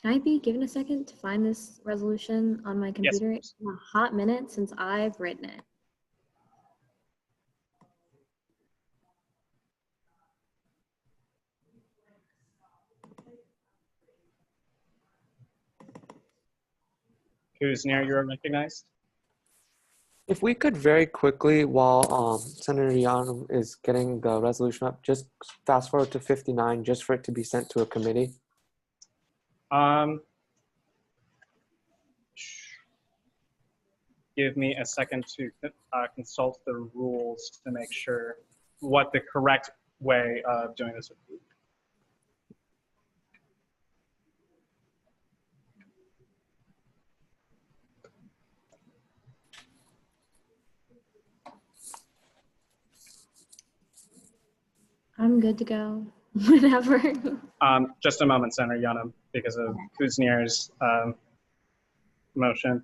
Can I be given a second to find this resolution on my Yes. computer? It's been a hot minute since I've written it. Kuznier, you are recognized. If we could very quickly, while Senator Yanam is getting the resolution up, just fast forward to 59, just for it to be sent to a committee. Give me a second to consult the rules to make sure what the correct way of doing this would be. I'm good to go whenever. Just a moment, Senator Yanam, because of Kuznier's motion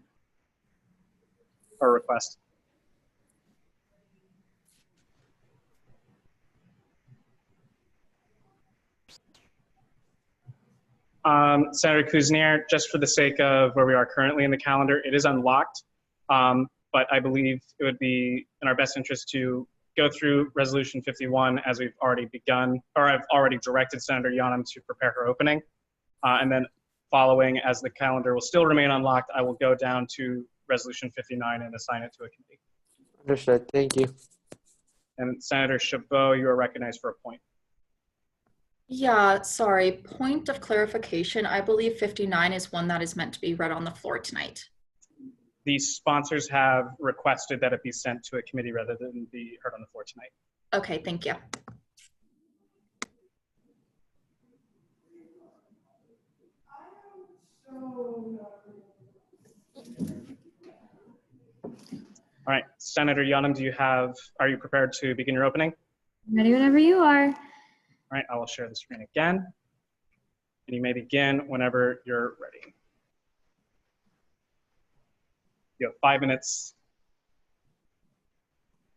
or request. Senator Kuznier, just for the sake of where we are currently in the calendar, it is unlocked, but I believe it would be in our best interest to go through Resolution 51 as we've already begun, or I've already directed Senator Yanam to prepare her opening. And then following, as the calendar will still remain unlocked, I will go down to Resolution 59 and assign it to a committee. Understood. Thank you. And Senator Chabot, you are recognized for a point. Yeah, sorry. Point of clarification. I believe 59 is one that is meant to be read on the floor tonight. The sponsors have requested that it be sent to a committee rather than be heard on the floor tonight. Okay, thank you. All right, Senator Yanam, are you prepared to begin your opening? Ready whenever you are. All right, I will share the screen again. And you may begin whenever you're ready. You have 5 minutes.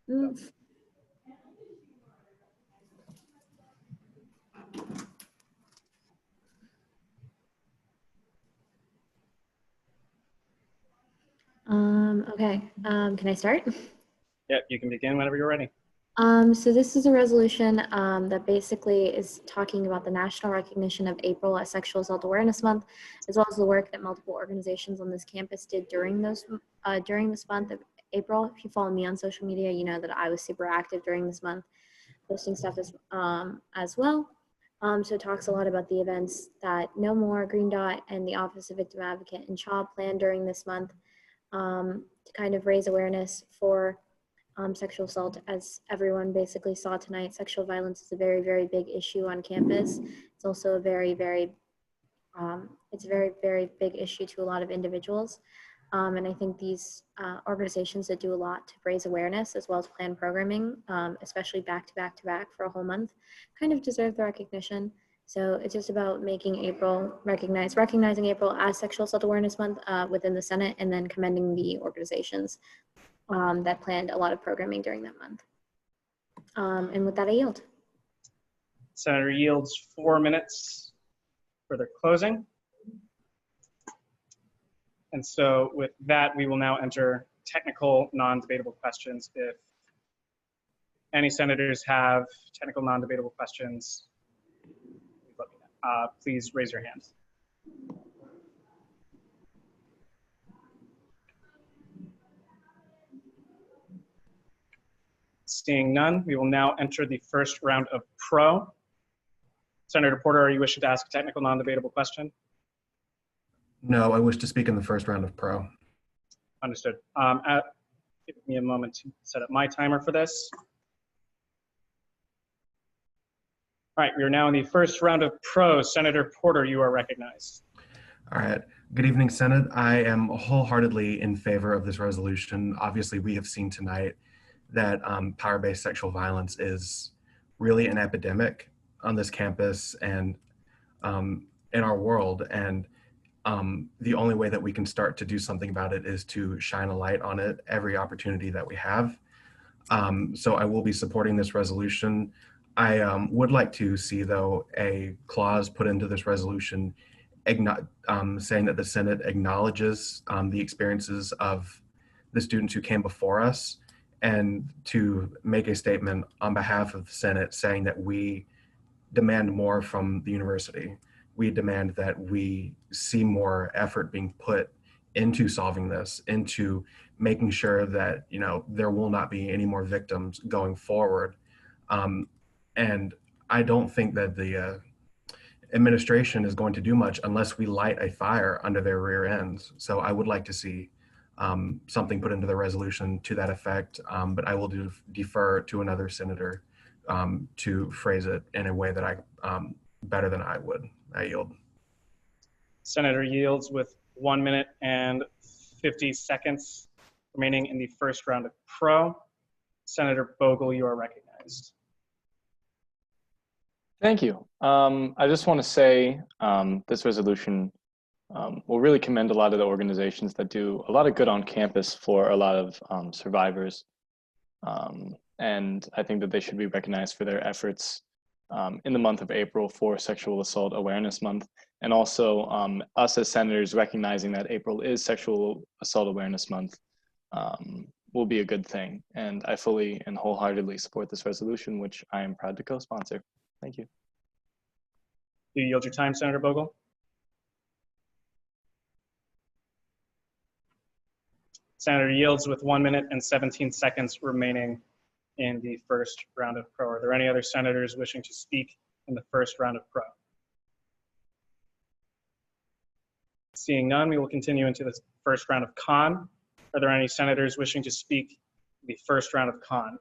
Oof. Okay, can I start? Yeah, you can begin whenever you're ready. So this is a resolution that basically is talking about the national recognition of April as Sexual Assault Awareness Month, as well as the work that multiple organizations on this campus did during this month of April. If you follow me on social media, you know that I was super active during this month, posting stuff as well. So it talks a lot about the events that No More, Green Dot, and the Office of Victim Advocate and CHOP planned during this month to kind of raise awareness for sexual assault. As everyone basically saw tonight, sexual violence is a very, very big issue on campus. It's also a very, very big issue to a lot of individuals. And I think these organizations that do a lot to raise awareness as well as plan programming, especially back to back for a whole month, kind of deserve the recognition. So it's just about making April recognizing April as Sexual Assault Awareness Month within the Senate, and then commending the organizations that planned a lot of programming during that month. And with that, I yield. Senator yields 4 minutes for their closing. And so with that, we will now enter technical non-debatable questions. If any senators have technical non-debatable questions, let me know. Please raise your hands. Seeing none, we will now enter the first round of pro. Senator Porter, are you wishing to ask a technical non-debatable question? No, I wish to speak in the first round of pro. Understood. Give me a moment to set up my timer for this. All right, we are now in the first round of pro. Senator Porter, you are recognized. All right. Good evening, Senate. I am wholeheartedly in favor of this resolution. Obviously, we have seen tonight that power-based sexual violence is really an epidemic on this campus and in our world. And the only way that we can start to do something about it is to shine a light on it every opportunity that we have. So I will be supporting this resolution. I would like to see, though, a clause put into this resolution saying that the Senate acknowledges the experiences of the students who came before us, and to make a statement on behalf of the Senate saying that we demand more from the university. We demand that we see more effort being put into solving this, into making sure that, you know, there will not be any more victims going forward. And I don't think that the administration is going to do much unless we light a fire under their rear ends. So I would like to see something put into the resolution to that effect, but I will defer to another senator to phrase it in a way that better than I would. I yield. Senator yields with 1 minute and 50 seconds remaining in the first round of pro. Senator Bogle, you are recognized. Thank you. I just want to say this resolution will really commend a lot of the organizations that do a lot of good on campus for a lot of survivors. And I think that they should be recognized for their efforts in the month of April for Sexual Assault Awareness Month. And also us as senators recognizing that April is Sexual Assault Awareness Month will be a good thing. And I fully and wholeheartedly support this resolution, which I am proud to co-sponsor. Thank you. Do you yield your time, Senator Bogle? Senator yields with 1 minute and 17 seconds remaining in the first round of pro. Are there any other senators wishing to speak in the first round of pro? Seeing none, we will continue into the first round of con. Are there any senators wishing to speak in the first round of con?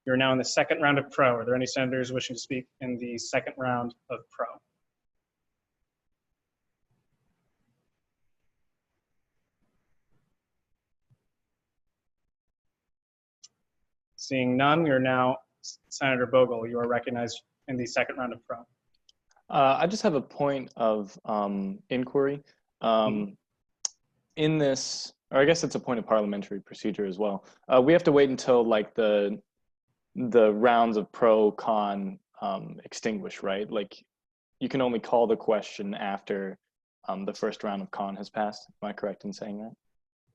You're now in the second round of pro. Are there any senators wishing to speak in the second round of pro? Seeing none, we are now, Senator Bogle, you are recognized in the second round of pro. I just have a point of inquiry. In this, or I guess it's a point of parliamentary procedure as well. We have to wait until like the rounds of pro con extinguish, right? Like you can only call the question after the first round of con has passed. Am I correct in saying that?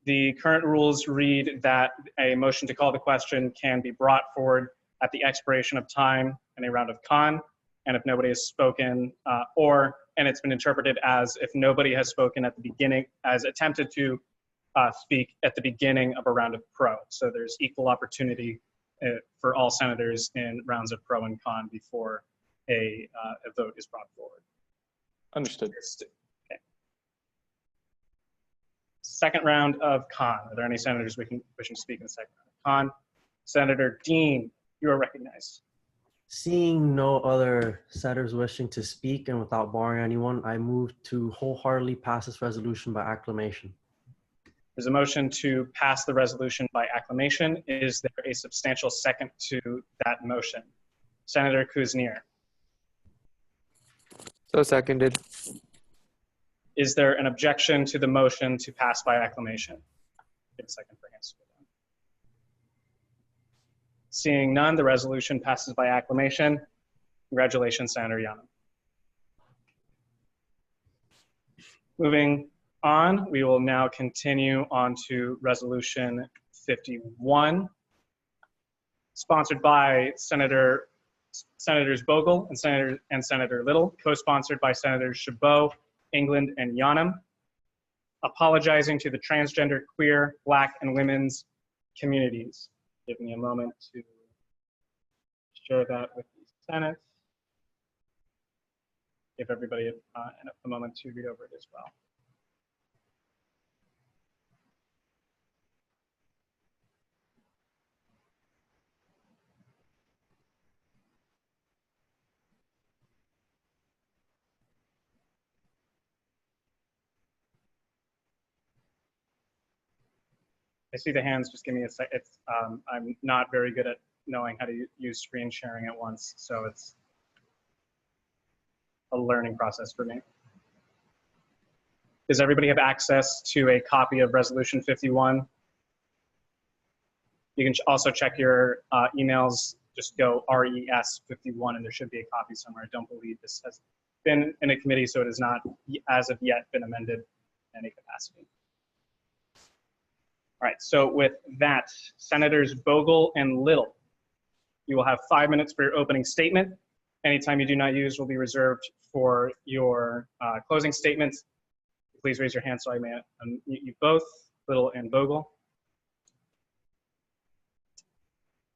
The current rules read that a motion to call the question can be brought forward at the expiration of time in a round of con, and if nobody has spoken, and it's been interpreted as if nobody has spoken at the beginning, as attempted to speak at the beginning of a round of pro. So there's equal opportunity for all senators in rounds of pro and con before a vote is brought forward. Understood. Okay. Second round of con. Are there any senators wishing to speak in the second round of con? Senator Dean, you are recognized. Seeing no other senators wishing to speak and without barring anyone, I move to wholeheartedly pass this resolution by acclamation. There's a motion to pass the resolution by acclamation. Is there a substantial second to that motion? Senator Kuznier. So seconded. Is there an objection to the motion to pass by acclamation? Give a second for hands to go down. Seeing none, the resolution passes by acclamation. Congratulations, Senator Yanam. Moving on, we will now continue on to Resolution 51, sponsored by Senators Bogle and Senator Little, co-sponsored by Senators Chabot, England, and Yanam, apologizing to the transgender, queer, Black, and women's communities. Give me a moment to share that with the Senate. Give everybody a moment to read over it as well. I see the hands, just give me a sec. I'm not very good at knowing how to use screen sharing at once, so it's a learning process for me. Does everybody have access to a copy of Resolution 51? You can also check your emails. Just go RES51 and there should be a copy somewhere. I don't believe this has been in a committee, so it has not as of yet been amended in any capacity. All right, so with that, Senators Bogle and Little, you will have 5 minutes for your opening statement. Any time you do not use will be reserved for your closing statements. Please raise your hand so I may unmute you both, Little and Bogle.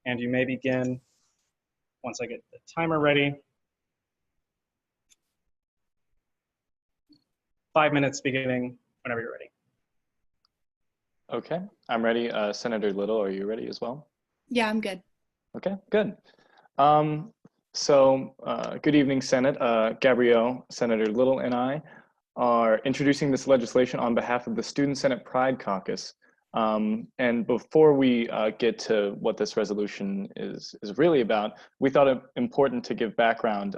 And you may begin once I get the timer ready. 5 minutes beginning whenever you're ready. Okay, I'm ready. Senator Little, are you ready as well? Yeah, I'm good. Okay, good. Good evening, Senate. Gabrielle, Senator Little, and I are introducing this legislation on behalf of the Student Senate Pride Caucus. And before we get to what this resolution is really about, we thought it important to give background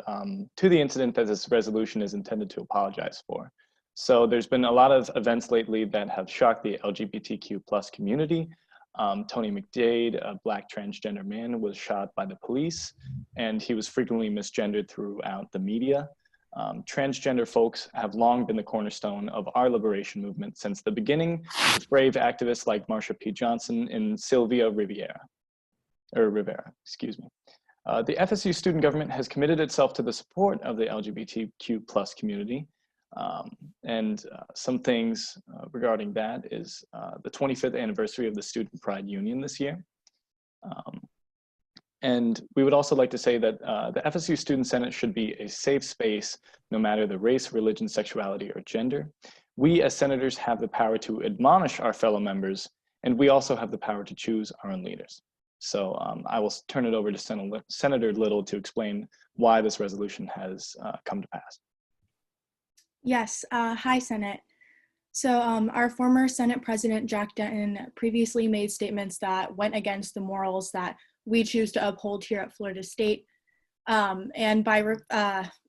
to the incident that this resolution is intended to apologize for. So there's been a lot of events lately that have shocked the LGBTQ plus community. Tony McDade, a Black transgender man, was shot by the police, and he was frequently misgendered throughout the media. Transgender folks have long been the cornerstone of our liberation movement since the beginning, with brave activists like Marsha P. Johnson and Sylvia Rivera, excuse me. The FSU student government has committed itself to the support of the LGBTQ plus community. Some things regarding that is the 25th anniversary of the Student Pride Union this year. And we would also like to say that the FSU Student Senate should be a safe space, no matter the race, religion, sexuality, or gender. We as senators have the power to admonish our fellow members, and we also have the power to choose our own leaders. So I will turn it over to Senator Little to explain why this resolution has come to pass. Yes, hi Senate. So our former Senate President Jack Denton previously made statements that went against the morals that we choose to uphold here at Florida State. And by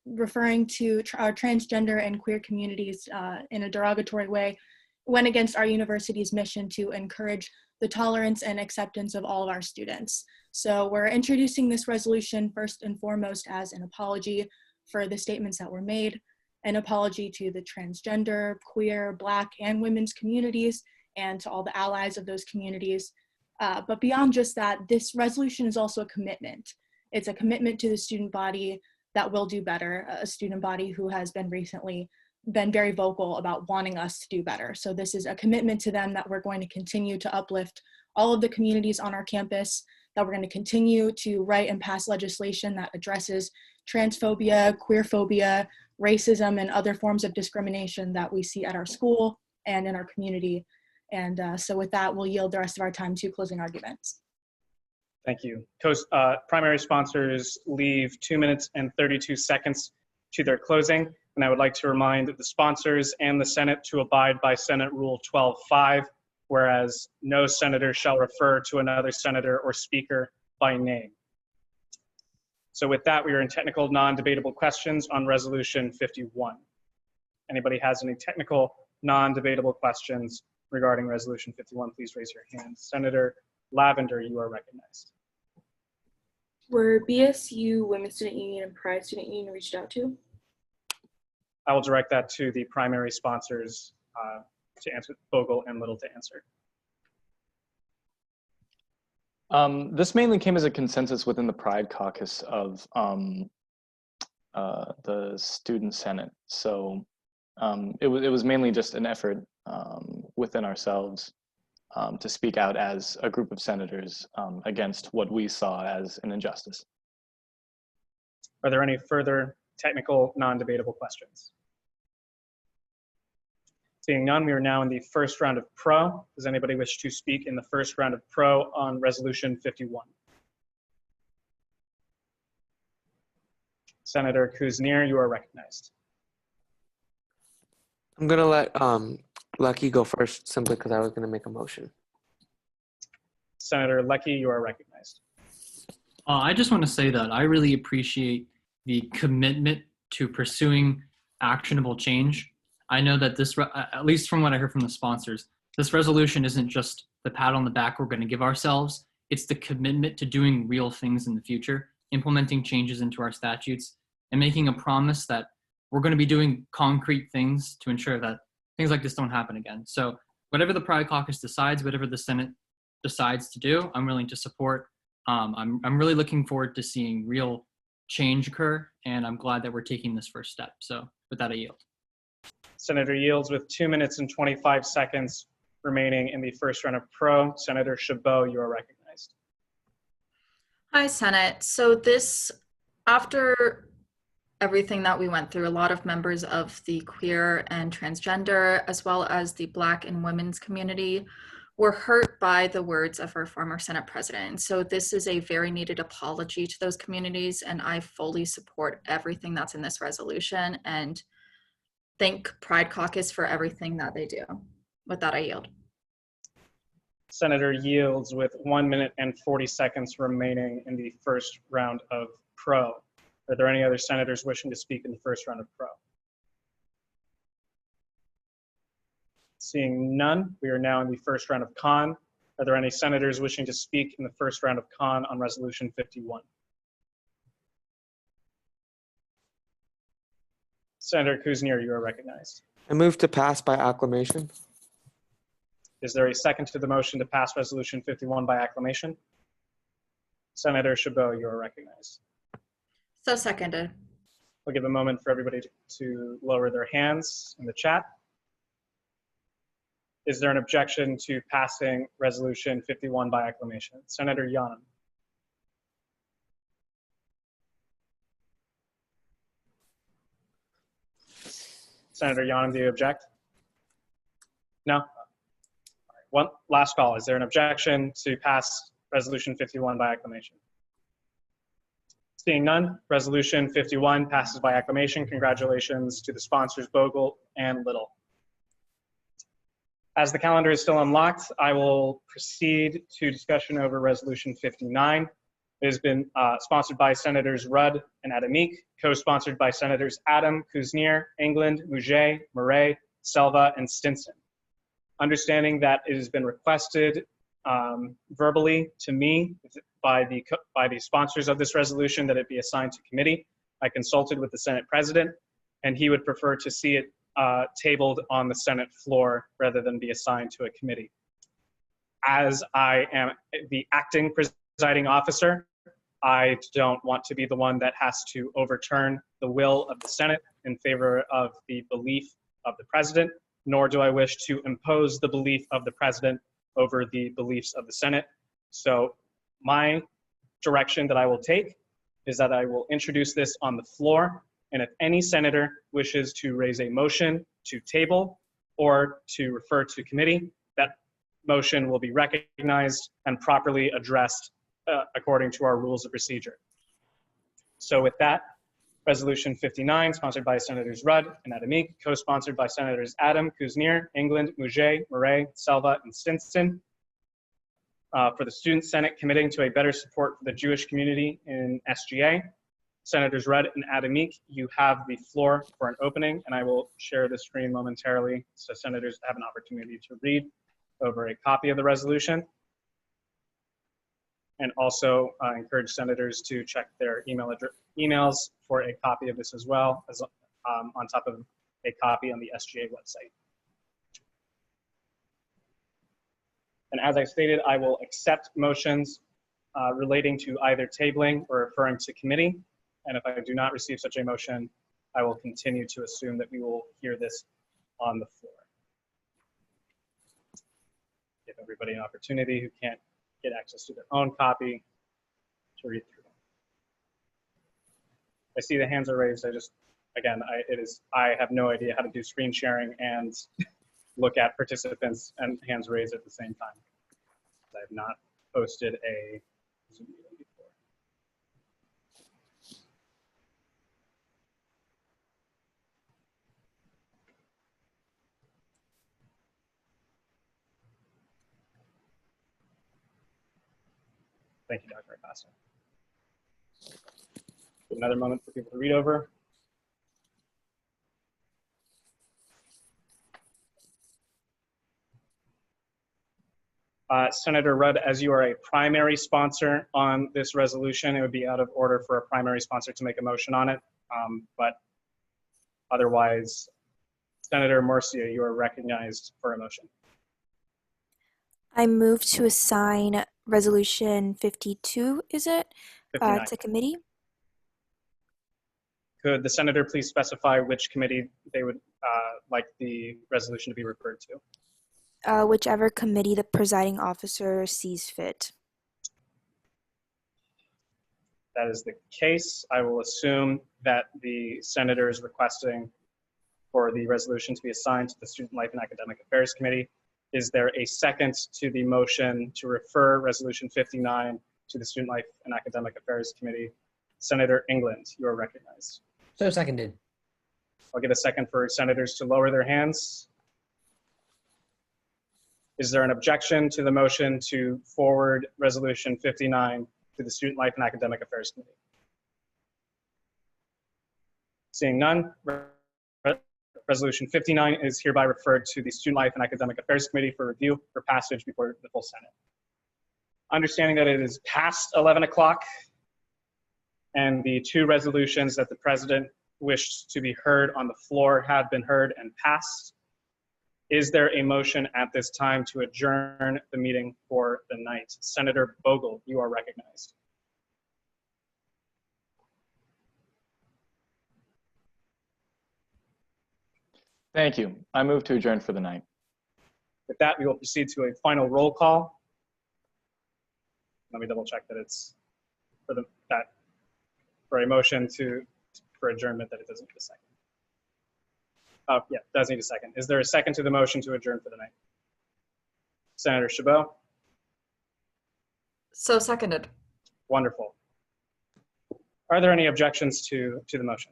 referring to our transgender and queer communities in a derogatory way, went against our university's mission to encourage the tolerance and acceptance of all of our students. So we're introducing this resolution first and foremost as an apology for the statements that were made, an apology to the transgender, queer, Black, and women's communities, and to all the allies of those communities. But beyond just that, this resolution is also a commitment. It's a commitment to the student body that will do better, a student body who has been recently been very vocal about wanting us to do better. So this is a commitment to them that we're going to continue to uplift all of the communities on our campus, that we're going to continue to write and pass legislation that addresses transphobia, queerphobia, racism, and other forms of discrimination that we see at our school and in our community. And so with that, we'll yield the rest of our time to closing arguments. Thank you. Primary sponsors leave 2 minutes and 32 seconds to their closing. And I would like to remind the sponsors and the Senate to abide by Senate Rule 12.5, whereas no senator shall refer to another senator or speaker by name. So with that, we are in technical non-debatable questions on Resolution 51. Anybody has any technical non-debatable questions regarding Resolution 51, please raise your hand. Senator Lavender, you are recognized. Were BSU Women's Student Union and Pride Student Union reached out to? I will direct that to the primary sponsors to answer, Bogle and Little to answer. This mainly came as a consensus within the Pride Caucus of the Student Senate. So it was mainly just an effort within ourselves to speak out as a group of senators against what we saw as an injustice. Are there any further technical non-debatable questions? Seeing none, we are now in the first round of pro. Does anybody wish to speak in the first round of pro on Resolution 51? Senator Kuznier, you are recognized. I'm gonna let Lucky go first simply because I was gonna make a motion. Senator Leckie, you are recognized. I just want to say that I really appreciate the commitment to pursuing actionable change. I know that this, at least from what I heard from the sponsors, this resolution isn't just the pat on the back we're going to give ourselves. It's the commitment to doing real things in the future, implementing changes into our statutes, and making a promise that we're going to be doing concrete things to ensure that things like this don't happen again. So whatever the Pride Caucus decides, whatever the Senate decides to do, I'm willing to support. I'm really looking forward to seeing real change occur, and I'm glad that we're taking this first step. So with that, I yield. Senator yields with 2 minutes and 25 seconds remaining in the first round of pro. Senator Chabot, you are recognized. Hi, Senate. So this, after everything that we went through, a lot of members of the queer and transgender, as well as the Black and women's community, were hurt by the words of our former Senate president. So this is a very needed apology to those communities, and I fully support everything that's in this resolution and thank Pride Caucus for everything that they do. With that, I yield. Senator yields with 1 minute and 40 seconds remaining in the first round of pro. Are there any other senators wishing to speak in the first round of pro? Seeing none, we are now in the first round of con. Are there any senators wishing to speak in the first round of con on Resolution 51? Senator Kuznier, you are recognized. I move to pass by acclamation. Is there a second to the motion to pass Resolution 51 by acclamation? Senator Chabot, you are recognized. So seconded. We'll give a moment for everybody to lower their hands in the chat. Is there an objection to passing Resolution 51 by acclamation? Senator Yanam. Senator Yanam, do you object? No? All right. One last call. Is there an objection to pass Resolution 51 by acclamation? Seeing none, Resolution 51 passes by acclamation. Congratulations to the sponsors, Bogle and Little. As the calendar is still unlocked, I will proceed to discussion over Resolution 59. It has been sponsored by Senators Rudd and Adamique, co-sponsored by Senators Adam, Kuznier, England, Mouget, Murray, Selva, and Stinson. Understanding that it has been requested verbally to me by the sponsors of this resolution that it be assigned to committee, I consulted with the Senate President, and he would prefer to see it tabled on the Senate floor rather than be assigned to a committee. As I am the acting presiding officer, I don't want to be the one that has to overturn the will of the Senate in favor of the belief of the President, nor do I wish to impose the belief of the President over the beliefs of the Senate. So my direction that I will take is that I will introduce this on the floor, and if any senator wishes to raise a motion to table or to refer to committee, that motion will be recognized and properly addressed according to our rules of procedure. So with that, Resolution 59, sponsored by Senators Rudd and Adamique, co-sponsored by Senators Adam, Kuznier, England, Mouget, Murray, Selva, and Stinson, for the Student Senate committing to a better support for the Jewish community in SGA. Senators Rudd and Adamique, you have the floor for an opening, and I will share the screen momentarily so senators have an opportunity to read over a copy of the resolution. And also encourage senators to check their emails for a copy of this as well, as on top of a copy on the SGA website. And as I stated, I will accept motions relating to either tabling or referring to committee. And if I do not receive such a motion, I will continue to assume that we will hear this on the floor. Give everybody an opportunity who can't get access to their own copy to read through them. I see the hands are raised. I have no idea how to do screen sharing and look at participants and hands raised at the same time. I have not posted a Zoom meeting before. Thank you, Dr. Acosta. Give another moment for people to read over. Senator Rudd, as you are a primary sponsor on this resolution, it would be out of order for a primary sponsor to make a motion on it. But otherwise, Senator Murcia, you are recognized for a motion. I move to assign resolution 52, is it, 59. to committee? Could the senator please specify which committee they would like the resolution to be referred to? Whichever committee the presiding officer sees fit. That is the case. I will assume that the senator is requesting for the resolution to be assigned to the Student Life and Academic Affairs Committee. Is there a second to the motion to refer Resolution 59 to the Student Life and Academic Affairs Committee? Senator England, you are recognized. So seconded. I'll get a second for senators to lower their hands. Is there an objection to the motion to forward Resolution 59 to the Student Life and Academic Affairs Committee? Seeing none, Resolution 59 is hereby referred to the Student Life and Academic Affairs Committee for review for passage before the full Senate. Understanding that it is past 11 o'clock and the two resolutions that the President wished to be heard on the floor have been heard and passed, is there a motion at this time to adjourn the meeting for the night? Senator Bogle, you are recognized. Thank you. I move to adjourn for the night. With that, we will proceed to a final roll call. Let me double check that it's for a motion for adjournment that it doesn't need a second. Oh, yeah, it does need a second. Is there a second to the motion to adjourn for the night? Senator Chabot? So seconded. Wonderful. Are there any objections to the motion?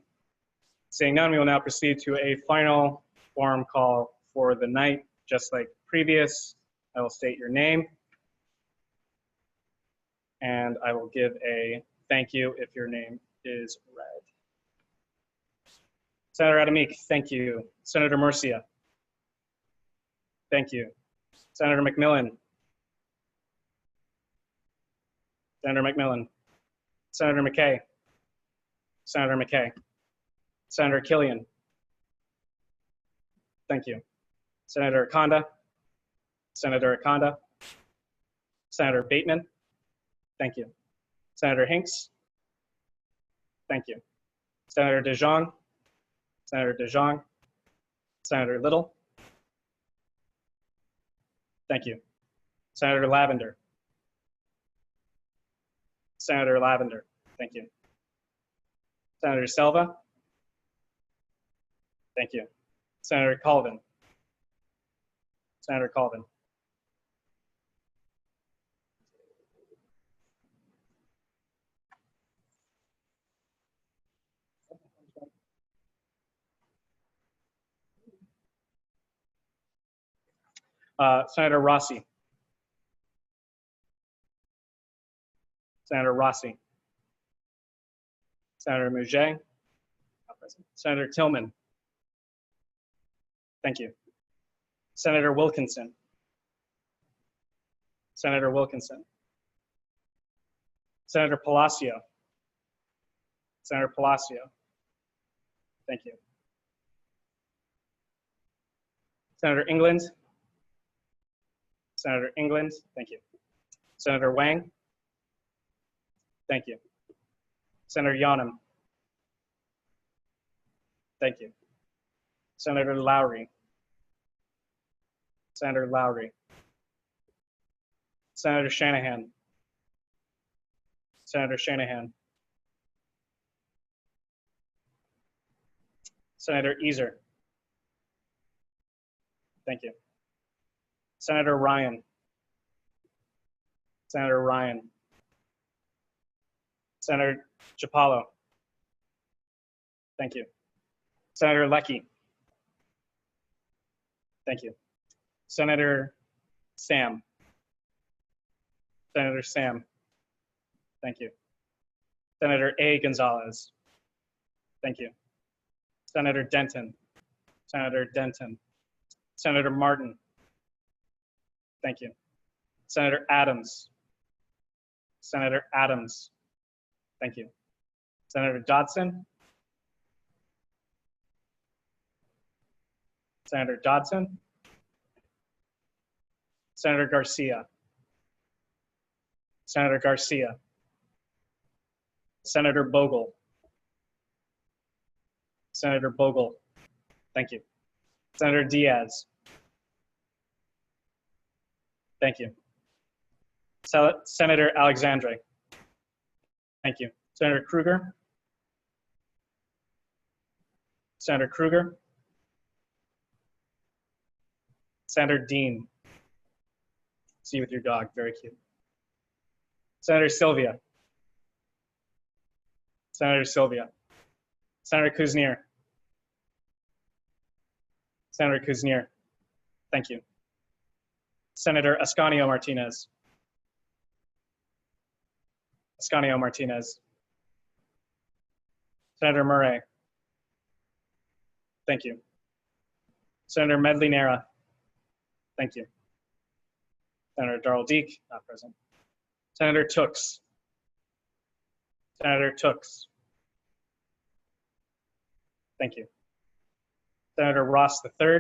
Seeing none, we will now proceed to a final quorum call for the night. Just like previous, I will state your name, and I will give a thank you if your name is read. Senator Adamik, thank you. Senator Murcia, thank you. Senator McMillan. Senator McMillan. Senator McKay. Senator McKay. Senator Killian. Thank you. Senator Akonda. Senator Akonda. Senator Bateman. Thank you. Senator Hinks. Thank you. Senator DeJong. Senator DeJong. Senator Little. Thank you. Senator Lavender. Senator Lavender. Thank you. Senator Silva. Thank you. Senator Colvin. Senator Colvin. Senator Rossi. Senator Rossi. Senator Mouget. Not present. Senator Tillman. Thank you. Senator Wilkinson. Senator Wilkinson. Senator Palacio. Senator Palacio. Thank you. Senator England. Senator England. Thank you. Senator Wang. Thank you. Senator Yonam. Thank you. Senator Lowry. Senator Lowry. Senator Shanahan. Senator Shanahan. Senator Easer. Thank you. Senator Ryan. Senator Ryan. Senator Chapalo. Thank you. Senator Lecky. Thank you. Senator Sam. Senator Sam. Thank you. Senator A. Gonzalez. Thank you. Senator Denton. Senator Denton. Senator Martin. Thank you. Senator Adams. Senator Adams. Thank you. Senator Dodson. Senator Dodson. Senator Garcia. Senator Garcia. Senator Bogle. Senator Bogle. Thank you. Senator Diaz. Thank you. Senator Alexandre. Thank you. Senator Kruger. Senator Kruger. Senator Dean. See you with your dog, very cute. Senator Sylvia. Senator Sylvia. Senator Kuznier. Senator Kuznier. Thank you. Senator Ascanio Martinez. Ascanio Martinez. Senator Murray. Thank you. Senator Medley Nera. Thank you. Senator Darrell Deek, not present. Senator Tooks. Senator Tooks. Thank you. Senator Ross III.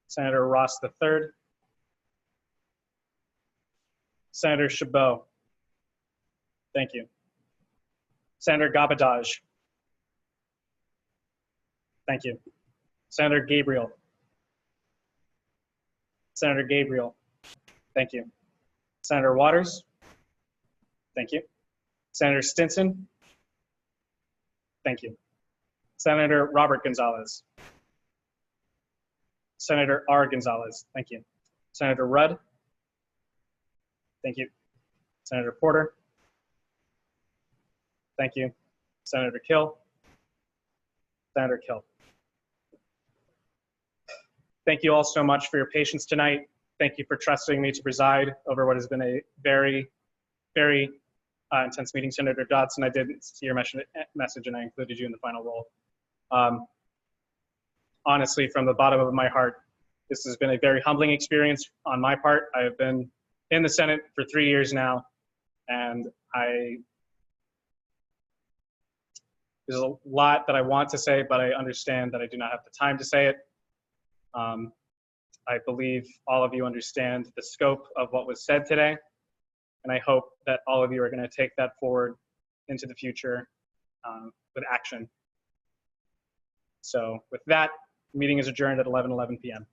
Senator Ross III. Senator Chabot. Thank you. Senator Gabadaj. Thank you. Senator Gabriel. Senator Gabriel. Thank you. Senator Waters. Thank you. Senator Stinson. Thank you. Senator Robert Gonzalez. Senator R. Gonzalez. Thank you. Senator Rudd. Thank you. Senator Porter. Thank you. Senator Kill. Senator Kill. Thank you all so much for your patience tonight. Thank you for trusting me to preside over what has been a very, very intense meeting. Senator Dodson, I did see your message and I included you in the final roll. Honestly, from the bottom of my heart, this has been a very humbling experience on my part. I have been in the Senate for 3 years now, and there's a lot that I want to say, but I understand that I do not have the time to say it. I believe all of you understand the scope of what was said today, and I hope that all of you are going to take that forward into the future with action. So with that, the meeting is adjourned at 11:11 p.m.